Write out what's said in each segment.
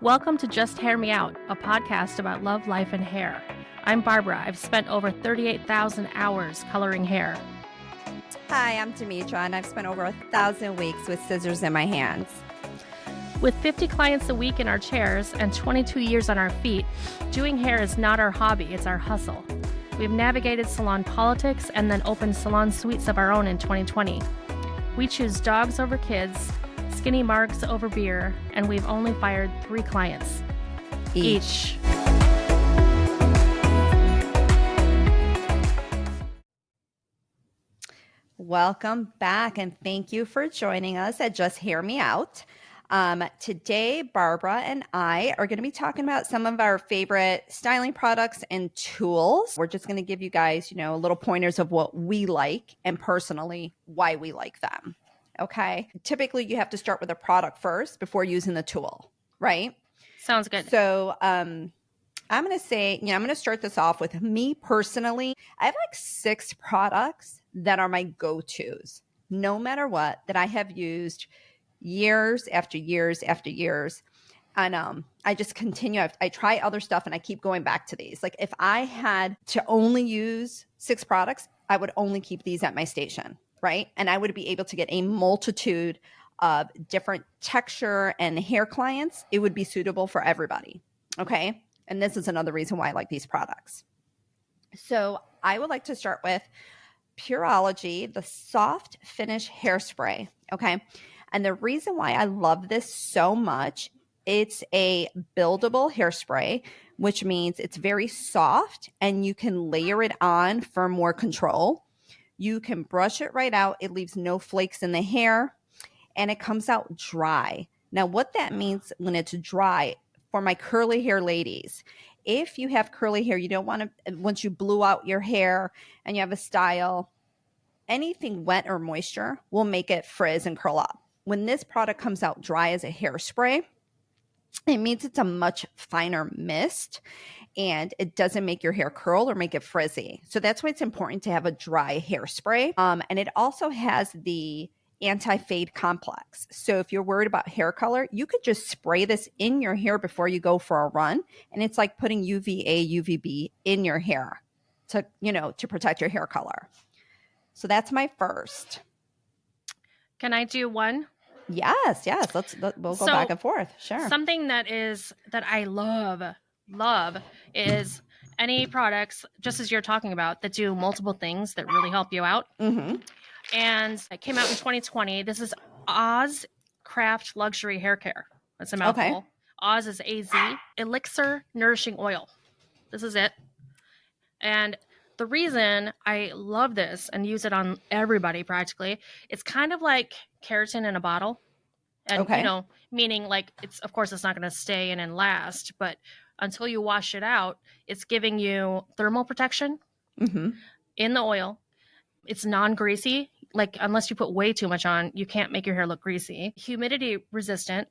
Welcome to Just Hair Me Out, a podcast about love, life, and hair. I'm Barbara. I've spent over 38,000 hours coloring hair. Hi, I'm Demetra, and I've spent over 1,000 weeks with scissors in my hands. With 50 clients a week in our chairs and 22 years on our feet, doing hair is not our hobby, it's our hustle. We've navigated salon politics and then opened salon suites of our own in 2020. We choose dogs over kids, skinny marks over beer, and we've only fired 3 clients each. Welcome back, and thank you for joining us at Just Hear Me Out. Today, Barbara and I are going to be talking about some of our favorite styling products and tools. We're just going to give you guys, little pointers of what we like and personally why we like them. Okay. Typically, you have to start with a product first before using the tool, right? Sounds good. So, I'm going to say, I'm going to start this off with me personally. I have like 6 products that are my go-tos, no matter what, that I have used years after years after years. And I just continue. I try other stuff and I keep going back to these. Like if I had to only use 6 products, I would only keep these at my station, right? And I would be able to get a multitude of different texture and hair clients. It would be suitable for everybody, okay? And this is another reason why I like these products. So I would like to start with Pureology, the Soft Finish Hairspray, okay? And the reason why I love this so much, it's a buildable hairspray, which means it's very soft and you can layer it on for more control. You can brush it right out. It leaves no flakes in the hair and it comes out dry. Now, what that means when it's dry for my curly hair ladies, if you have curly hair, you don't want to, once you blew out your hair and you have a style, anything wet or moisture will make it frizz and curl up. When this product comes out dry as a hairspray, it means it's a much finer mist and it doesn't make your hair curl or make it frizzy. So that's why it's important to have a dry hairspray. And it also has the anti-fade complex. So if you're worried about hair color, you could just spray this in your hair before you go for a run. And it's like putting UVA, UVB in your hair to protect your hair color. So that's my first. Can I do one? Yes. We'll go back and forth. Sure. Something that I love is any products, just as you're talking about, that do multiple things that really help you out. Mm-hmm. And it came out in 2020. This is Oz Craft Luxury Hair Care. That's a mouthful. Okay. Oz is AZ. Elixir Nourishing Oil. This is it. And the reason I love this and use it on everybody practically, it's kind of like keratin in a bottle. And, meaning like of course it's not going to stay in and last, but until you wash it out, it's giving you thermal protection in the oil. It's non-greasy. Like unless you put way too much on, you can't make your hair look greasy. Humidity resistant.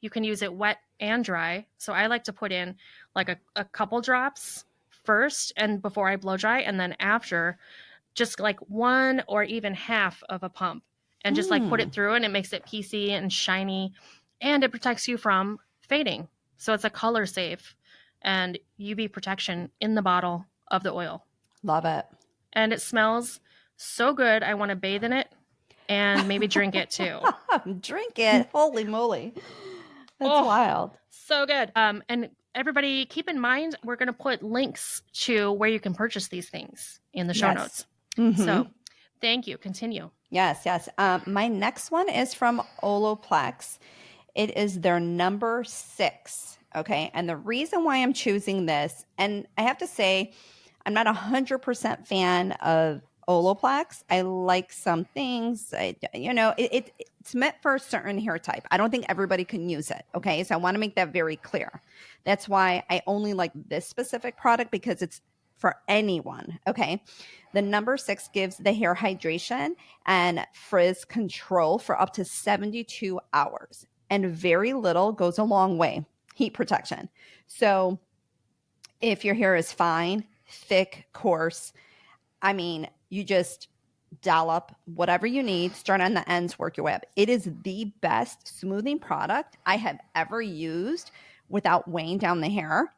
You can use it wet and dry. So I like to put in like a couple drops first and before I blow dry, and then after just like 1 or even half of a pump and just like put it through, and it makes it piecey and shiny and it protects you from fading. So it's a color safe and UV protection in the bottle of the oil. Love it. And it smells so good. I want to bathe in it and maybe drink it too. Drink it. Holy moly. That's wild. So good. And everybody keep in mind, we're going to put links to where you can purchase these things in the show notes. Mm-hmm. So thank you. Continue. Yes. My next one is from Olaplex. It is their number 6. Okay. And the reason why I'm choosing this, and I have to say, I'm not 100% fan of Olaplex. I like some things. It's meant for a certain hair type. I don't think everybody can use it. Okay. So I want to make that very clear. That's why I only like this specific product, because it's for anyone. Okay. The number 6 gives the hair hydration and frizz control for up to 72 hours. And very little goes a long way. Heat protection. So if your hair is fine, thick, coarse, you just dollop whatever you need, start on the ends, work your way up. It is the best smoothing product I have ever used without weighing down the hair.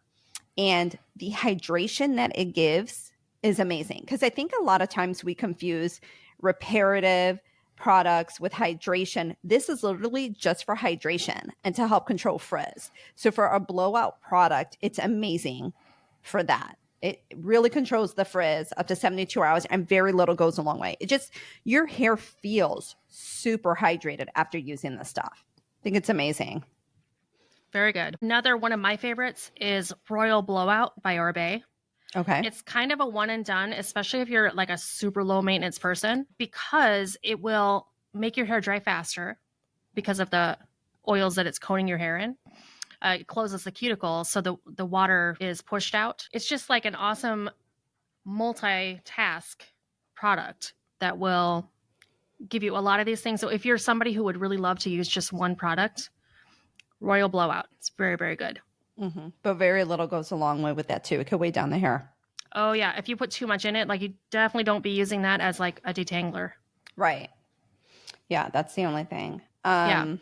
And the hydration that it gives is amazing. Because I think a lot of times we confuse reparative products with hydration. This is literally just for hydration and to help control frizz. So for a blowout product, it's amazing for that. It really controls the frizz up to 72 hours, and very little goes a long way. It just, your hair feels super hydrated after using this stuff. I think it's amazing. Very good. Another one of my favorites is Royal Blowout by Oribe. Okay. It's kind of a one and done, especially if you're like a super low maintenance person, because it will make your hair dry faster because of the oils that it's coating your hair in. It closes the cuticle, so the water is pushed out. It's just like an awesome multitask product that will give you a lot of these things. So if you're somebody who would really love to use just one product, Royal Blowout. It's very, very good. Mm-hmm. But very little goes a long way with that too. It could weigh down the hair. Oh yeah. If you put too much in it, like you definitely don't be using that as like a detangler. Right. Yeah, that's the only thing. Yeah.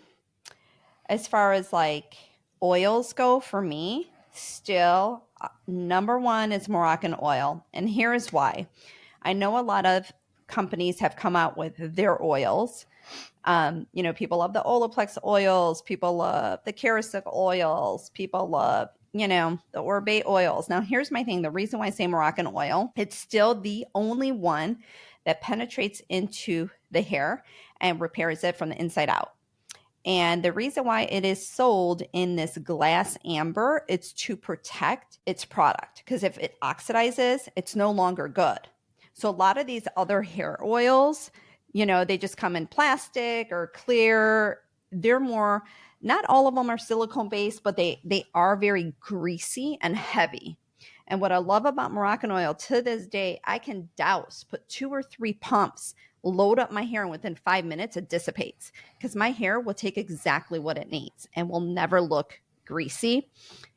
As far as like oils go for me, still number one is Moroccan Oil. And here is why. I know a lot of companies have come out with their oils. People love the Olaplex oils. People love the Carousel oils. People love, the Oribe oils. Now, here's my thing. The reason why I say Moroccan Oil, it's still the only one that penetrates into the hair and repairs it from the inside out. And the reason why it is sold in this glass amber, it's to protect its product. Because if it oxidizes, it's no longer good. So a lot of these other hair oils, they just come in plastic or clear. They're more, not all of them are silicone based, but they are very greasy and heavy. And what I love about Moroccan Oil to this day, I can put 2 or 3 pumps, load up my hair, and within 5 minutes, it dissipates. Because my hair will take exactly what it needs and will never look greasy.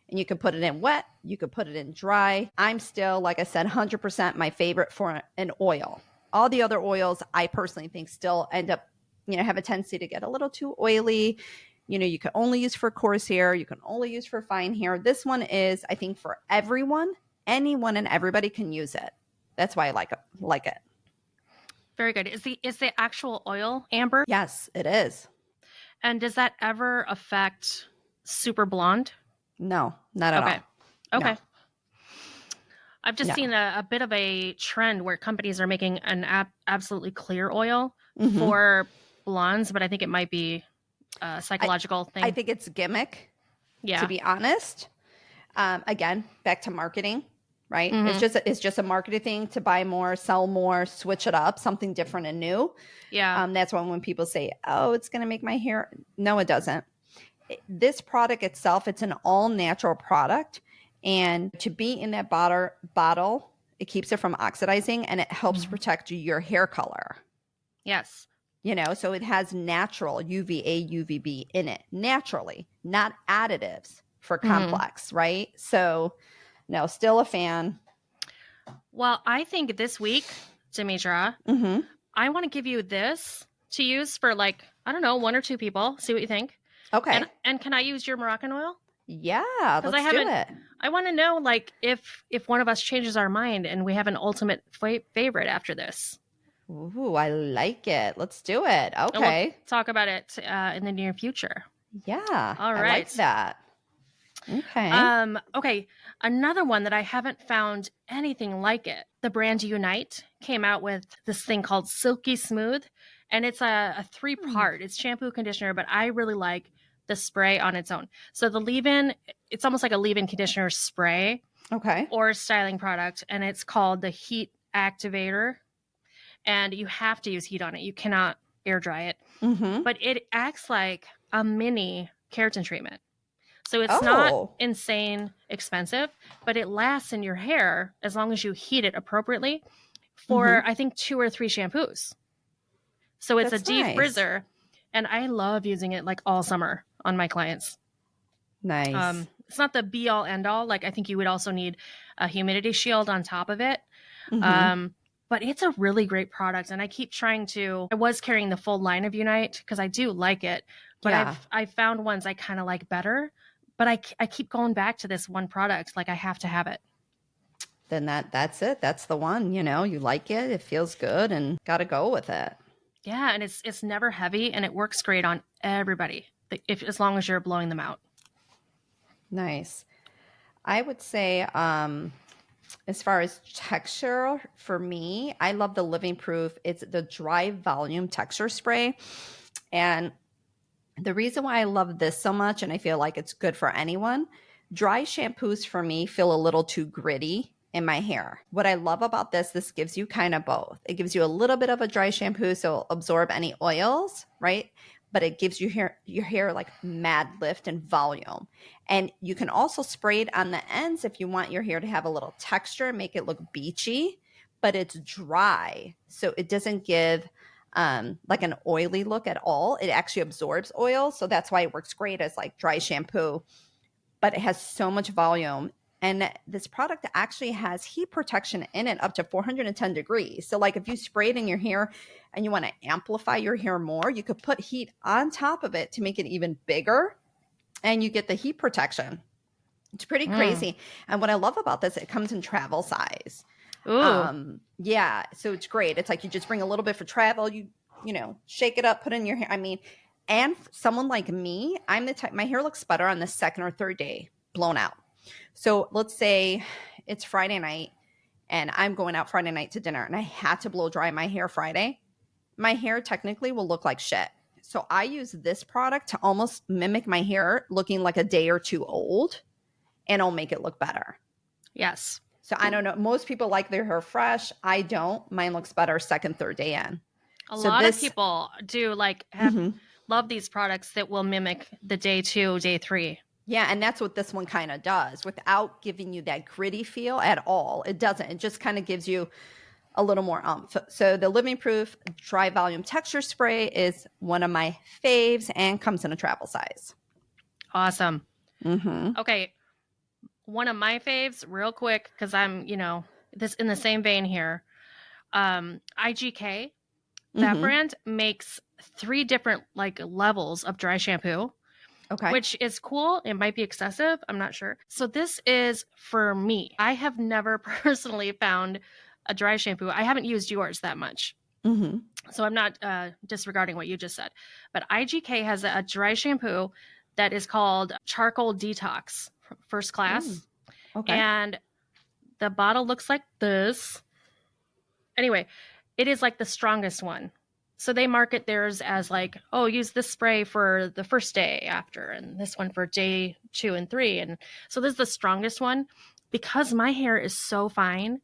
And you can put it in wet, you could put it in dry. I'm still, like I said, 100% my favorite for an oil. All the other oils, I personally think still end up, have a tendency to get a little too oily. You can only use for coarse hair. You can only use for fine hair. This one is, I think, for everyone. Anyone and everybody can use it. That's why I like it. Very good. Is the actual oil amber? Yes, it is. And does that ever affect super blonde? No, not at all. Okay. No. I've just seen a bit of a trend where companies are making an absolutely clear oil for blondes, but I think it might be a psychological thing. I think it's a gimmick, to be honest. Again, back to marketing, right? It's just a marketing thing to buy more, sell more, switch it up, something different and new. Yeah. That's when people say, oh, it's going to make my hair. No, it doesn't. This product itself, it's an all natural product. And to be in that bottle, it keeps it from oxidizing and it helps protect your hair color. Yes. So it has natural UVA, UVB in it, naturally, not additives for complex, right? So, no, still a fan. Well, I think this week, Demetra, I want to give you this to use for 1 or 2 people. See what you think. Okay. And can I use your Moroccan Oil? Yeah, let's do it. I want to know, if one of us changes our mind and we have an ultimate favorite after this. Ooh, I like it. Let's do it. Okay. We'll talk about it in the near future. Yeah. All right. I like that. Okay. Okay. Another one that I haven't found anything like it. The brand Unite came out with this thing called Silky Smooth, and it's a 3-part. It's shampoo, conditioner, but I really like the spray on its own. So the leave-in, it's almost like a leave-in conditioner spray. Okay. Or styling product, and it's called the Heat Activator. And you have to use heat on it. You cannot air dry it. But it acts like a mini keratin treatment. So it's not insane expensive, but it lasts in your hair as long as you heat it appropriately for, I think, 2 or 3 shampoos. So it's a defrizzer. And I love using it all summer on my clients. Nice. It's not the be all end all. I think you would also need a humidity shield on top of it. But it's a really great product. And I keep I was carrying the full line of Unite because I do like it. But I found ones I kind of like better. but I keep going back to this one product. Like I have to have it. Then that's it. That's the one, you like it. It feels good and got to go with it. Yeah. And it's never heavy and it works great on everybody as long as you're blowing them out. Nice. I would say, as far as texture, for me, I love the Living Proof. It's the dry volume texture spray. And the reason why I love this so much, and I feel like it's good for anyone, dry shampoos for me feel a little too gritty in my hair. What I love about this gives you kind of both. It gives you a little bit of a dry shampoo, so it'll absorb any oils, right? But it gives your hair like mad lift and volume. And you can also spray it on the ends if you want your hair to have a little texture, make it look beachy, but it's dry. So it doesn't give like an oily look at all. It actually absorbs oil. So that's why it works great as like dry shampoo, but it has so much volume. And this product actually has heat protection in it up to 410 degrees. So like if you spray it in your hair and you want to amplify your hair more, you could put heat on top of it to make it even bigger and you get the heat protection. It's pretty crazy. And what I love about this, it comes in travel size. Ooh. Yeah. So it's great. It's like you just bring a little bit for travel, you shake it up, put it in your hair. I mean, and someone like me, I'm the type, my hair looks better on the second or third day blown out. So let's say it's Friday night and I'm going out Friday night to dinner and I had to blow dry my hair Friday. My hair technically will look like shit. So I use this product to almost mimic my hair looking like a day or two old, and I'll make it look better. Yes. So I don't know. Most people like their hair fresh. I don't. Mine looks better second, third day in. A lot of people do love these products that will mimic the day 2, day 3. Yeah, and that's what this one kind of does without giving you that gritty feel at all. It doesn't. It just kind of gives you a little more oomph. So the Living Proof Dry Volume Texture Spray is one of my faves and comes in a travel size. Awesome. Mm-hmm. Okay. One of my faves, real quick, because I'm, this in the same vein here. IGK, that brand makes 3 different levels of dry shampoo. Okay. Which is cool. It might be excessive. I'm not sure. So this is for me. I have never personally found a dry shampoo. I haven't used yours that much. Mm-hmm. So I'm not disregarding what you just said. But IGK has a dry shampoo that is called Charcoal Detox First Class. Okay. And the bottle looks like this. Anyway, it is like the strongest one. So they market theirs as use this spray for the first day after and this one for day 2 and 3. And so this is the strongest one. Because my hair is so fine,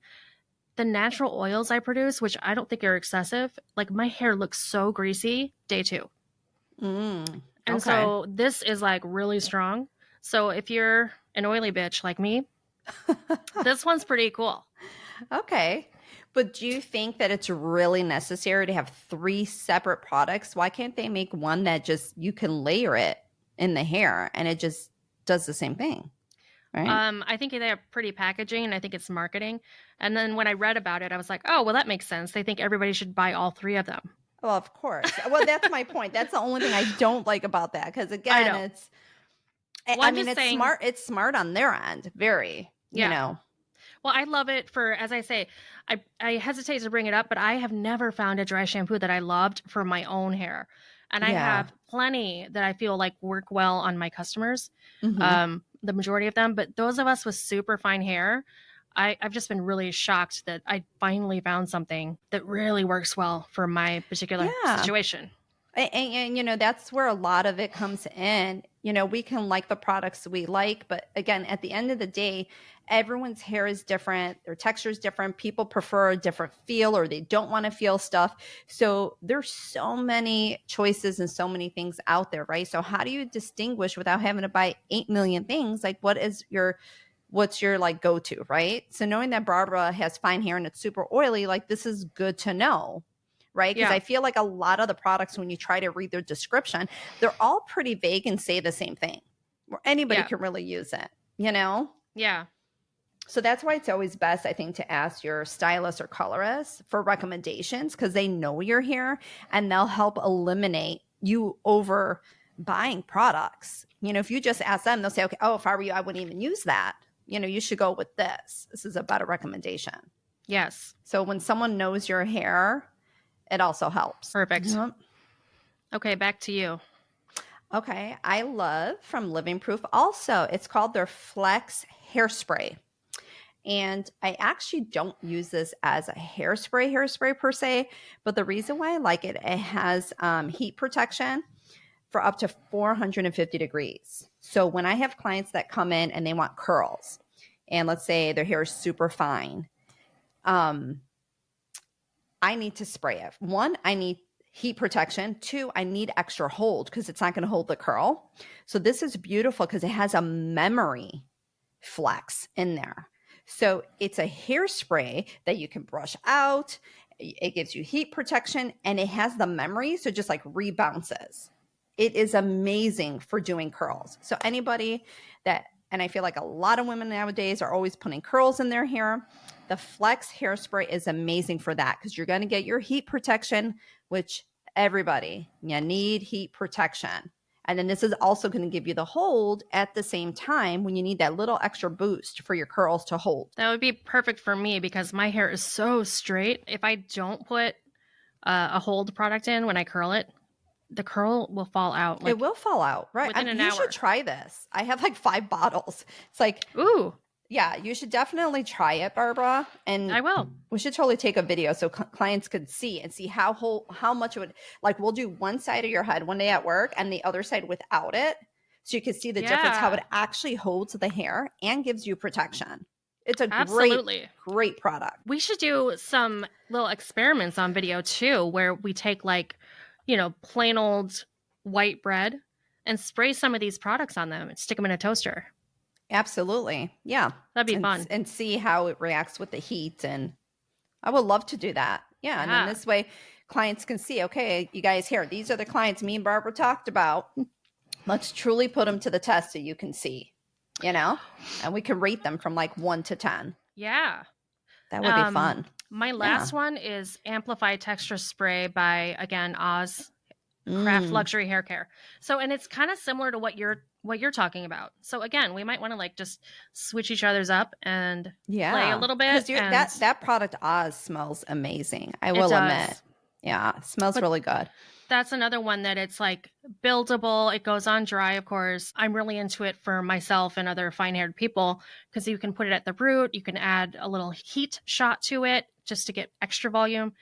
the natural oils I produce, which I don't think are excessive, my hair looks so greasy day 2. And so this is really strong. So if you're an oily bitch like me, this one's pretty cool. Okay. But do you think that it's really necessary to have 3 separate products? Why can't they make one that just you can layer it in the hair and it just does the same thing? Right? I think they have pretty packaging and I think it's marketing. And then when I read about it, I was like, oh, well, that makes sense. They think everybody should buy all 3 of them. Well, of course. Well, that's my point. That's the only thing I don't like about that. Because again, it's smart. It's smart on their end. Very, Well, I love it for, as I say, I hesitate to bring it up, but I have never found a dry shampoo that I loved for my own hair. And I have plenty that I feel work well on my customers, the majority of them. But those of us with super fine hair, I've just been really shocked that I finally found something that really works well for my particular situation. And that's where a lot of it comes in. We can like the products we like, but again, at the end of the day, everyone's hair is different. Their texture is different. People prefer a different feel or they don't want to feel stuff. So there's so many choices and so many things out there, right? So how do you distinguish without having to buy 8 million things? What's your go-to, right? So knowing that Barbara has fine hair and it's super oily, this is good to know. Right? Because I feel like a lot of the products, when you try to read their description, they're all pretty vague and say the same thing. Where anybody can really use it, Yeah. So that's why it's always best, I think, to ask your stylist or colorist for recommendations because they know your hair and they'll help eliminate you over buying products. If you just ask them, they'll say, okay, oh, if I were you, I wouldn't even use that. You should go with this. This is a better recommendation. Yes. So when someone knows your hair, it also helps. Perfect. Yep. Okay, back to you. Okay, I love from Living Proof also. It's called their Flex Hairspray. And I actually don't use this as a hairspray per se, but the reason why I like it, it has heat protection for up to 450 degrees. So when I have clients that come in and they want curls, and let's say their hair is super fine, I need to spray it. One, I need heat protection. Two, I need extra hold because it's not going to hold the curl. So this is beautiful because it has a memory flex in there. So it's a hairspray that you can brush out. It gives you heat protection and it has the memory. So it just like rebounces. It is amazing for doing curls. So anybody that, and I feel like a lot of women nowadays are always putting curls in their hair. The Flex Hairspray is amazing for that because you're going to get your heat protection, which everybody, you need heat protection. And then this is also going to give you the hold at the same time when you need that little extra boost for your curls to hold. That would be perfect for me because my hair is so straight. If I don't put a hold product in when I curl it, the curl will fall out. It will fall out, right? Within an hour. You should try this. I have like 5 bottles. It's like, ooh. Yeah, you should definitely try it, Barbara. And I will. We should totally take a video so clients could see and see how much it would, like we'll do one side of your head one day at work and the other side without it. So you can see the difference, how it actually holds the hair and gives you protection. It's a great product. We should do some little experiments on video too, where we take like, plain old white bread and spray some of these products on them and stick them in a toaster. Absolutely. Yeah. That'd be fun. And see how it reacts with the heat. And I would love to do that. Yeah. And then this way clients can see, okay, you guys here, these are the clients me and Barbara talked about. Let's truly put them to the test so you can see, and we can rate them from like 1 to 10. Yeah. That would be fun. My last one is Amplify Texture Spray by, again, Oz Craft Luxury Hair Care. So, and it's kind of similar to what you're talking about. So again, we might want to like just switch each other's up and play a little bit. That product Oz smells amazing. I will admit. Yeah, it smells really good. That's another one that it's like buildable. It goes on dry, of course. I'm really into it for myself and other fine-haired people because you can put it at the root. You can add a little heat shot to it just to get extra volume.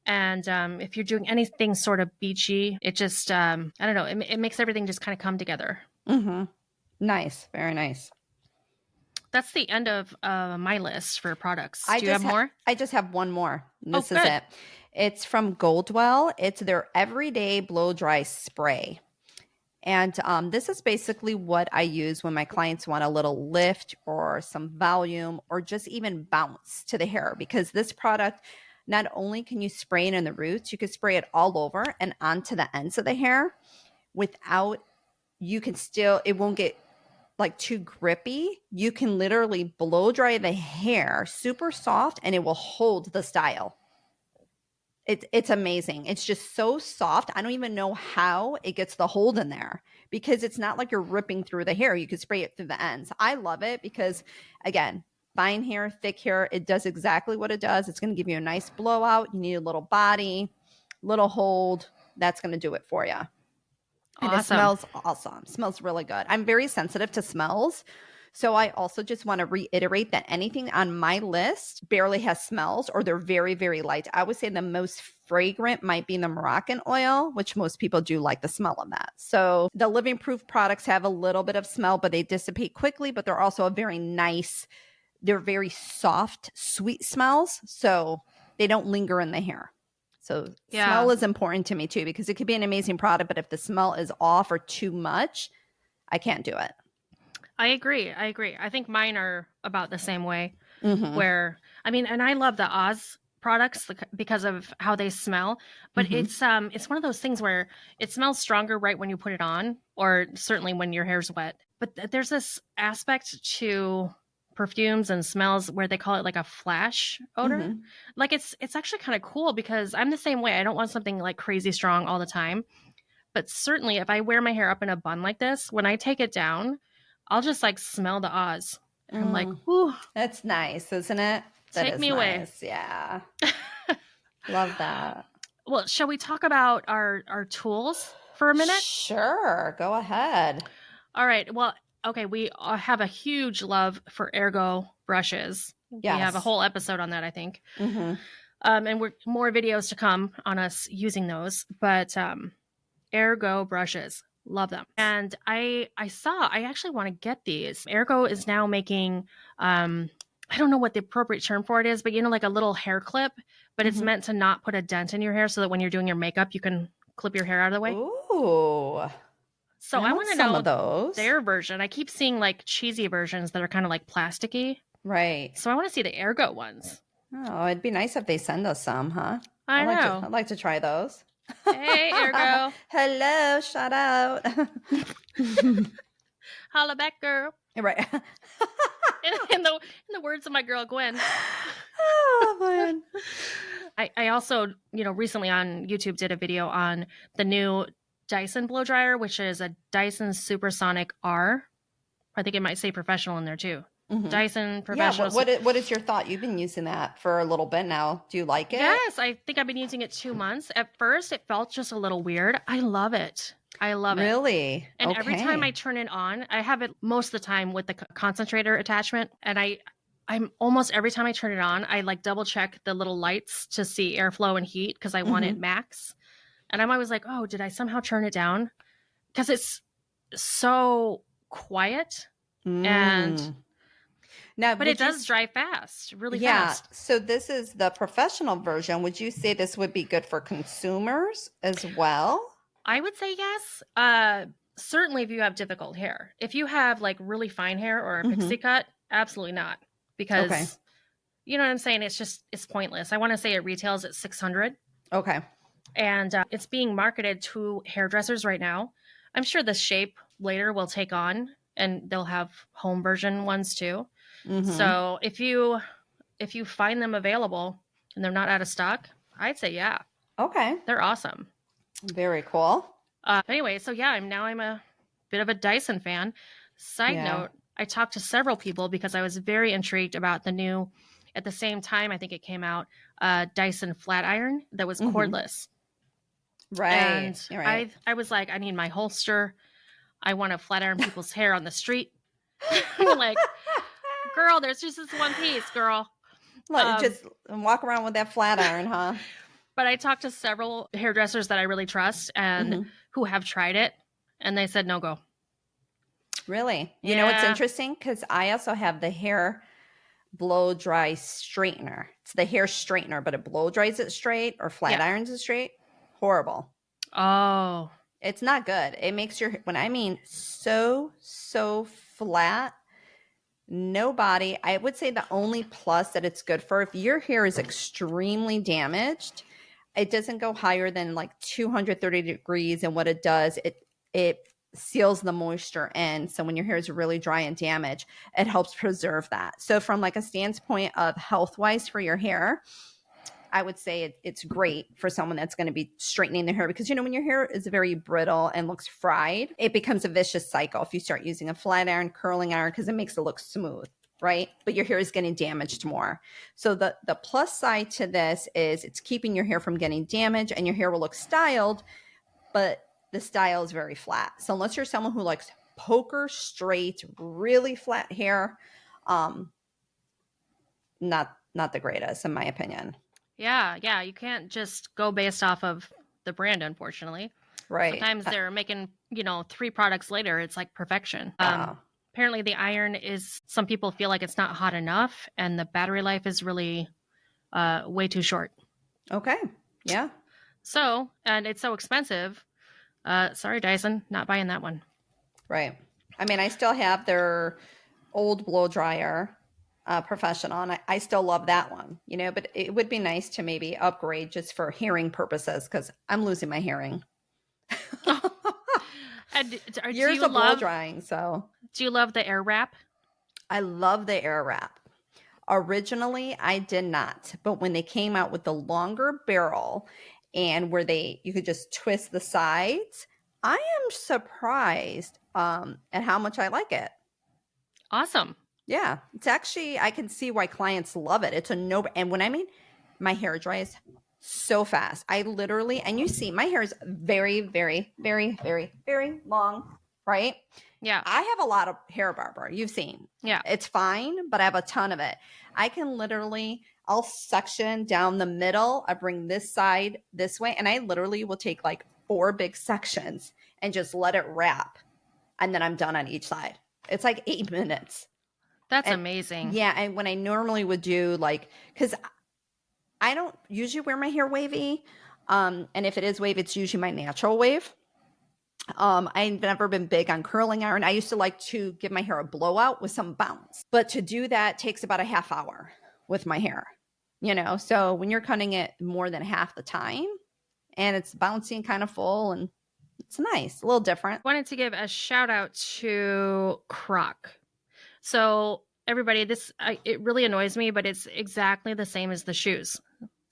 And if you're doing anything sort of beachy, it just, I don't know, it makes everything just kind of come together. Mm-hmm. Nice. Very nice. That's the end of my list for products. Do you have more? I just have one more. This is it. It's from Goldwell. It's their Everyday Blow Dry Spray. And this is basically what I use when my clients want a little lift or some volume or just even bounce to the hair. Because this product, not only can you spray it in the roots, you can spray it all over and onto the ends of the hair without, it won't get like too grippy. You can literally blow dry the hair super soft and it will hold the style. It's amazing. It's just so soft. I don't even know how it gets the hold in there because it's not like you're ripping through the hair. You can spray it through the ends. I love it because, again, fine hair, thick hair, it does exactly what it does. It's going to give you a nice blowout. You need a little body, little hold. That's going to do it for you. And it smells awesome. Smells really good. I'm very sensitive to smells. So I also just want to reiterate that anything on my list barely has smells or they're very, very light. I would say the most fragrant might be the Moroccan Oil, which most people do like the smell of that. So the Living Proof products have a little bit of smell, but they dissipate quickly, but they're also they're very soft, sweet smells. So they don't linger in the hair. So smell is important to me too, because it could be an amazing product, but if the smell is off or too much, I can't do it. I agree. I think mine are about the same way where, and I love the Oz products because of how they smell, but it's one of those things where it smells stronger right when you put it on, or certainly when your hair's wet. But there's this aspect to perfumes and smells where they call it like a flash odor. Like it's actually kind of cool because I'm the same way. I don't want something like crazy strong all the time. but certainly if I wear my hair up in a bun like this, when I take it down, I'll just like smell the Oz. And I'm like, whoo. That's nice, isn't it? Take me away. Yeah. Love that. Well, shall we talk about our tools for a minute? Sure. Go ahead. All right. Well, okay. We have a huge love for Ergo brushes. Yes. We have a whole episode on that, I think. Mm-hmm. And we're more videos to come on us using those. But Ergo brushes, love them. And I actually want to get these. Ergo is now making, I don't know what the appropriate term for it is, but like a little hair clip, but it's meant to not put a dent in your hair so that when you're doing your makeup, you can clip your hair out of the way. Ooh. So I want to know those. Their version. I keep seeing like cheesy versions that are kind of like plasticky. Right. So I want to see the Ergo ones. Oh, it'd be nice if they send us some, huh? I know. I'd like to try those. Hey, Ergo. Hello, shout out. Holla back, girl. Right. in the words of my girl Gwen. Oh man. I also, recently on YouTube did a video on the new Dyson blow dryer, which is a Dyson Supersonic R. I think it might say professional in there too. Mm-hmm. Dyson professional. Yeah, what is your thought? You've been using that for a little bit now. Do you like it? Yes, I think I've been using it 2 months. At first, it felt just a little weird. I love it. Really? And every time I turn it on, I have it most of the time with the concentrator attachment. And I'm almost every time I turn it on, I like double check the little lights to see airflow and heat because I want it max. And I'm always like, oh, did I somehow turn it down? Because it's so quiet and... Now, but it does dry fast, really fast. So this is the professional version. Would you say this would be good for consumers as well? I would say yes. Certainly if you have difficult hair. If you have like really fine hair or a pixie cut, absolutely not. Because you know what I'm saying? It's pointless. I want to say it retails at $600. Okay. And it's being marketed to hairdressers right now. I'm sure the shape later will take on and they'll have home version ones too. Mm-hmm. So if you find them available and they're not out of stock, I'd say yeah. Okay. They're awesome. Very cool. Anyway, so yeah, I'm a bit of a Dyson fan. Side note, I talked to several people because I was very intrigued about the new, at the same time I think it came out, Dyson flat iron that was cordless. Right. And right. I was like, I need my holster. I want to flat iron people's hair on the street. I'm like, girl, there's just this one piece, girl. Just walk around with that flat iron, huh? But I talked to several hairdressers that I really trust and who have tried it, and they said no go. Really? You know what's interesting? Because I also have the hair blow dry straightener. It's the hair straightener, but it blow dries it straight or flat irons it straight. Horrible. Oh. It's not good. It makes your, when I mean so flat, nobody, I would say the only plus that it's good for, if your hair is extremely damaged, it doesn't go higher than like 230 degrees. And what it does, it seals the moisture in. So when your hair is really dry and damaged, it helps preserve that. So from like a standpoint of health-wise for your hair, I would say it's great for someone that's going to be straightening their hair because, when your hair is very brittle and looks fried, it becomes a vicious cycle if you start using a flat iron, curling iron, because it makes it look smooth, right? But your hair is getting damaged more. So the plus side to this is it's keeping your hair from getting damaged and your hair will look styled, but the style is very flat. So unless you're someone who likes poker straight, really flat hair, not the greatest in my opinion. Yeah. You can't just go based off of the brand, unfortunately. Right. Sometimes they're making, 3 products later. It's like perfection. Apparently the iron is, some people feel like it's not hot enough and the battery life is really way too short. Okay. Yeah. So, and it's so expensive. Sorry, Dyson, not buying that one. Right. I mean, I still have their old blow dryer. Professional, and I still love that one, but it would be nice to maybe upgrade just for hearing purposes because I'm losing my hearing. And years of blow drying. So, do you love the air wrap? I love the air wrap. Originally, I did not, but when they came out with the longer barrel and where you could just twist the sides, I am surprised at how much I like it. Awesome. Yeah, it's actually, I can see why clients love it. It's a no, and when I mean my hair dries so fast, I literally, and you see my hair is very, very, very, very, very long, right? Yeah. I have a lot of hair, Barbara. You've seen. Yeah. It's fine, but I have a ton of it. I can literally, I'll section down the middle. I bring this side this way, and I literally will take like 4 big sections and just let it wrap. And then I'm done on each side. It's like 8 minutes. That's amazing. Yeah. And when I normally would do like, because I don't usually wear my hair wavy. And if it is wave, it's usually my natural wave. I've never been big on curling iron. I used to like to give my hair a blowout with some bounce. But to do that takes about a half hour with my hair, you know? So when you're cutting it more than half the time and it's bouncing kind of full and it's nice, a little different. I wanted to give a shout out to Croc. So everybody, it really annoys me, but it's exactly the same as the shoes.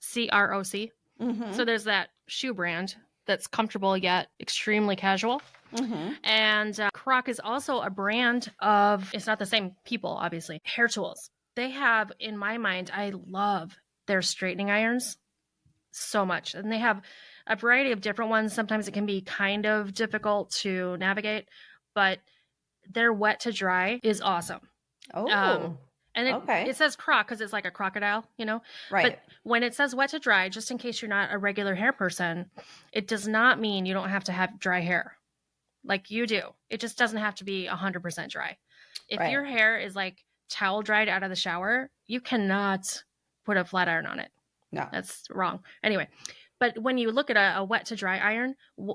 CROC. Mm-hmm. So there's that shoe brand that's comfortable yet extremely casual. Mm-hmm. And Croc is also a brand of, it's not the same people, obviously, hair tools. They have, in my mind, I love their straightening irons so much. And they have a variety of different ones. Sometimes it can be kind of difficult to navigate, but their wet to dry is awesome. Oh, and it says Croc because it's like a crocodile, you know? Right. But when it says wet to dry, just in case you're not a regular hair person, it does not mean you don't have to have dry hair like you do. It just doesn't have to be 100% dry. If your hair is like towel dried out of the shower, you cannot put a flat iron on it. No. That's wrong. Anyway, but when you look at a wet to dry iron,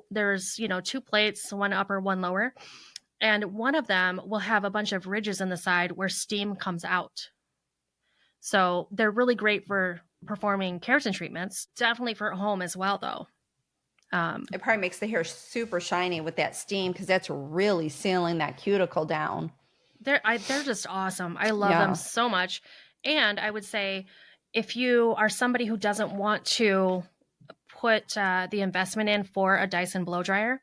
there's, 2 plates, one upper, one lower. And one of them will have a bunch of ridges in the side where steam comes out. So they're really great for performing keratin treatments. Definitely for home as well, though. It probably makes the hair super shiny with that steam because that's really sealing that cuticle down. They're just awesome. I love them so much. And I would say if you are somebody who doesn't want to put the investment in for a Dyson blow dryer,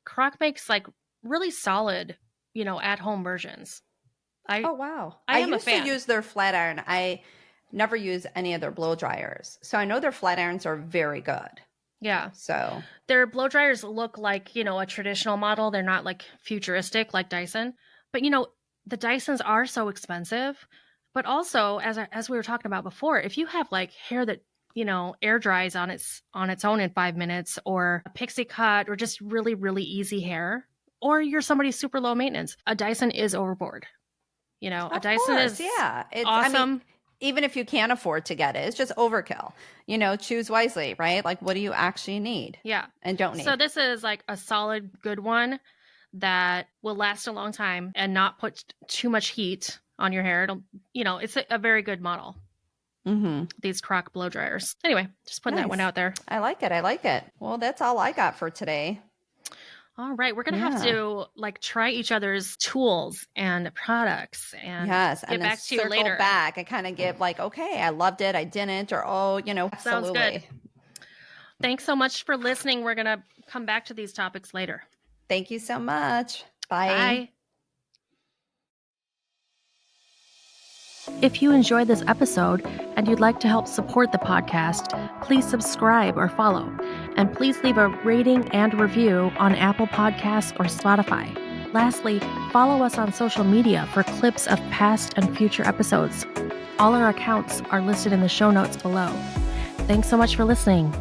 Croc makes like really solid, at-home versions. Oh, wow. I am used a fan. to use their flat iron. I never use any of their blow dryers. So I know their flat irons are very good. Yeah. So their blow dryers look like, a traditional model. They're not like futuristic like Dyson. But, the Dysons are so expensive. But also, as we were talking about before, if you have like hair that, air dries on its own in 5 minutes, or a pixie cut, or just really, really easy hair, or you're somebody super low maintenance, a Dyson is overboard. A Dyson is awesome. I mean, even if you can't afford to get it, it's just overkill. Choose wisely, right? Like, what do you actually need? Yeah. And don't need. So this is like a solid, good one that will last a long time and not put too much heat on your hair. It'll, it's a very good model. Mm-hmm. These Croc blow dryers. Anyway, just putting that one out there. I like it. Well, that's all I got for today. All right. We're going to have to try each other's tools and products and get back to you later. Back. I kind of give okay, I loved it. I didn't, or, absolutely. Sounds good. Thanks so much for listening. We're going to come back to these topics later. Thank you so much. Bye. Bye. If you enjoyed this episode and you'd like to help support the podcast, please subscribe or follow. And please leave a rating and review on Apple Podcasts or Spotify. Lastly, follow us on social media for clips of past and future episodes. All our accounts are listed in the show notes below. Thanks so much for listening.